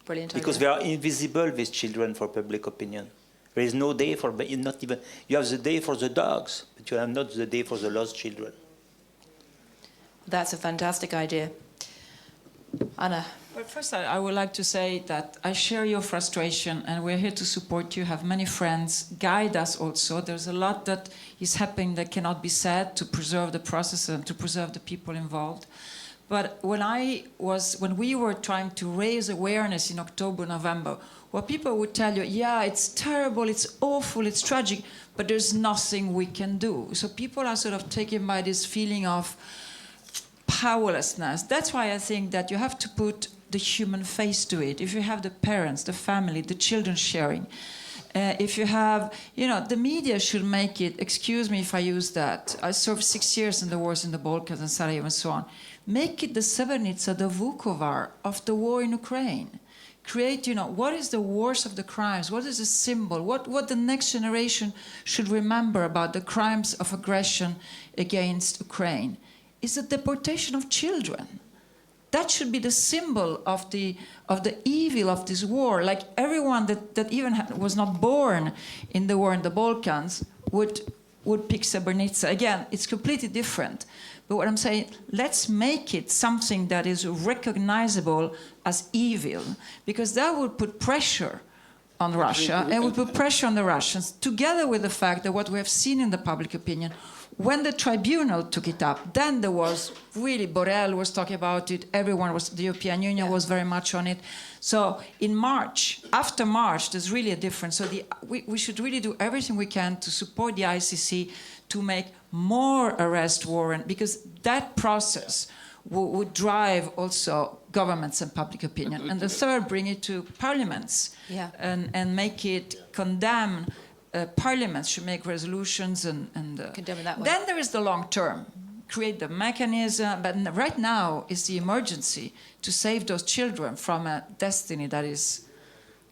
Brilliant. Because idea. they are invisible, these children, for public opinion. There is no day for, not even, you have the day for the dogs, but you have not the day for the lost children. That's a fantastic idea. Anna. Well, first, I would like to say that I share your frustration, and we're here to support you, have many friends, guide us also. There's a lot that is happening that cannot be said to preserve the process and to preserve the people involved. But when we were trying to raise awareness in October, November, where people would tell you, yeah, it's terrible, it's awful, it's tragic, but there's nothing we can do. So people are sort of taken by this feeling of powerlessness. That's why I think that you have to put the human face to it. If you have the parents, the family, the children sharing, if you have, the media should make it, excuse me if I use that, I served 6 years in the wars in the Balkans and Sarajevo and so on, make it the Srebrenica, the Vukovar of the war in Ukraine. Create, what is the worst of the crimes? What is the symbol? What the next generation should remember about the crimes of aggression against Ukraine? Is the deportation of children. That should be the symbol of the evil of this war. Like everyone that even was not born in the war in the Balkans would pick Srebrenica. Again, it's completely different. But what I'm saying, let's make it something that is recognizable as evil, because that would put pressure on Russia and would put pressure on the Russians, together with the fact that what we have seen in the public opinion, when the tribunal took it up, then there was really, Borrell was talking about it, the European Union was very much on it. So in March, after March, there's really a difference. So we should really do everything we can to support the ICC to make more arrest warrant, because that process would drive also governments and public opinion. And the third, bring it to parliaments and make it condemn. Parliaments should make resolutions and condemn it that way. Then there is the long term, create the mechanism. But right now is the emergency to save those children from a destiny that is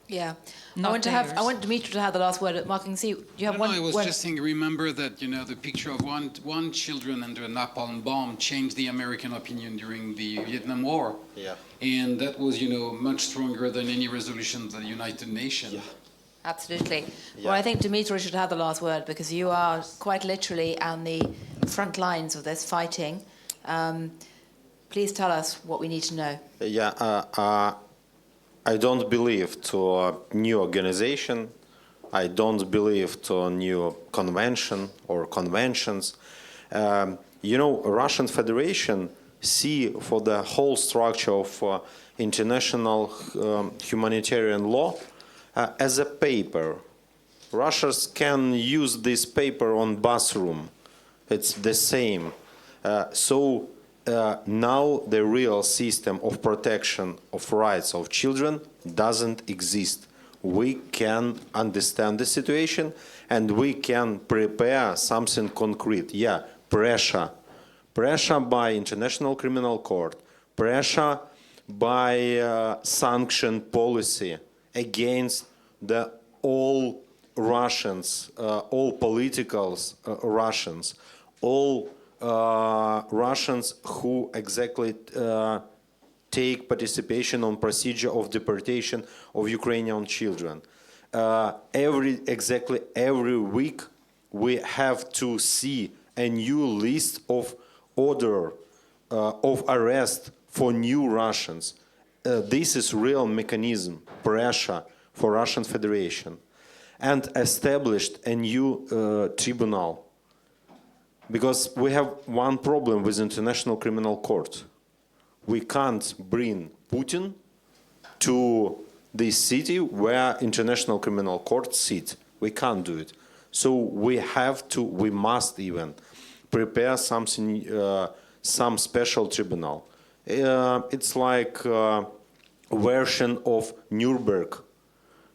Yeah. Not I dangerous. want Dimitri to have the last word. Mark, I can see you have one. I was one- just saying, remember that, you know, the picture of one children under a napalm bomb changed the American opinion during the Vietnam War. Yeah. And that was, you know, much stronger than any resolution of the United Nations. Yeah. Absolutely. Yeah. Well, I think Dimitri should have the last word because you are quite literally on the front lines of this fighting. Please tell us what we need to know. Yeah, I don't believe to a new organization. I don't believe to a new convention or conventions. You know, Russian Federation see for the whole structure of international humanitarian law as a paper. Russians can use this paper on bathroom. It's the same. So now the real system of protection of rights of children doesn't exist. We can understand the situation and we can prepare something concrete. Yeah, pressure by International Criminal Court, pressure by sanction policy against the all Russians, all political Russians, all Russians who exactly take participation on procedure of deportation of Ukrainian children. Every week we have to see a new list of order of arrest for new Russians. This is real mechanism, pressure for Russian Federation, and established a new tribunal. Because we have one problem with International Criminal Court. We can't bring Putin to this city where International Criminal Court sits. We can't do it. So we must even prepare something, some special tribunal. It's like a version of Nuremberg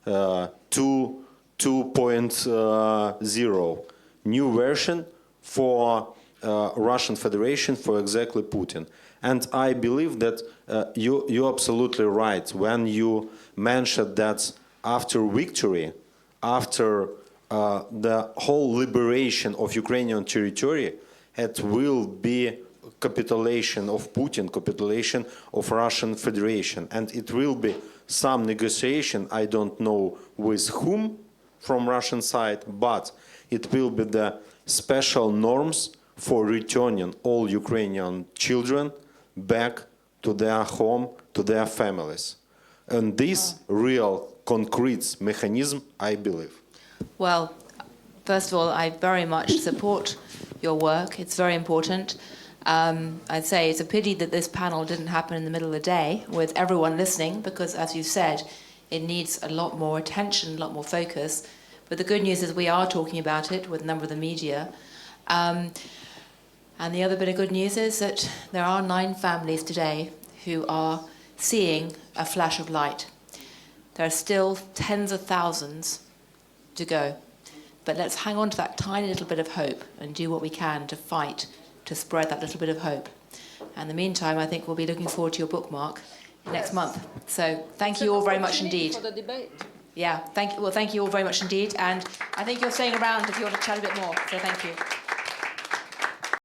2.0, new version for Russian Federation, for exactly Putin. And I believe that you're absolutely right when you mentioned that after victory, after the whole liberation of Ukrainian territory, it will be capitulation of Putin, capitulation of Russian Federation. And it will be some negotiation, I don't know with whom from Russian side, but it will be the special norms for returning all Ukrainian children back to their home, to their families. And this real concrete mechanism, I believe. Well, first of all, I very much support your work. It's very important. I'd say it's a pity that this panel didn't happen in the middle of the day with everyone listening, because as you said, it needs a lot more attention, a lot more focus. But the good news is we are talking about it with a number of the media. And the other bit of good news is that there are 9 families today who are seeing a flash of light. There are still tens of thousands to go. But let's hang on to that tiny little bit of hope and do what we can to fight to spread that little bit of hope. And in the meantime, I think we'll be looking forward to your bookmark next month. So thank you all very much indeed. For the debate. Yeah, thank you all very much indeed. And I think you're staying around if you want to chat a bit more. So thank you.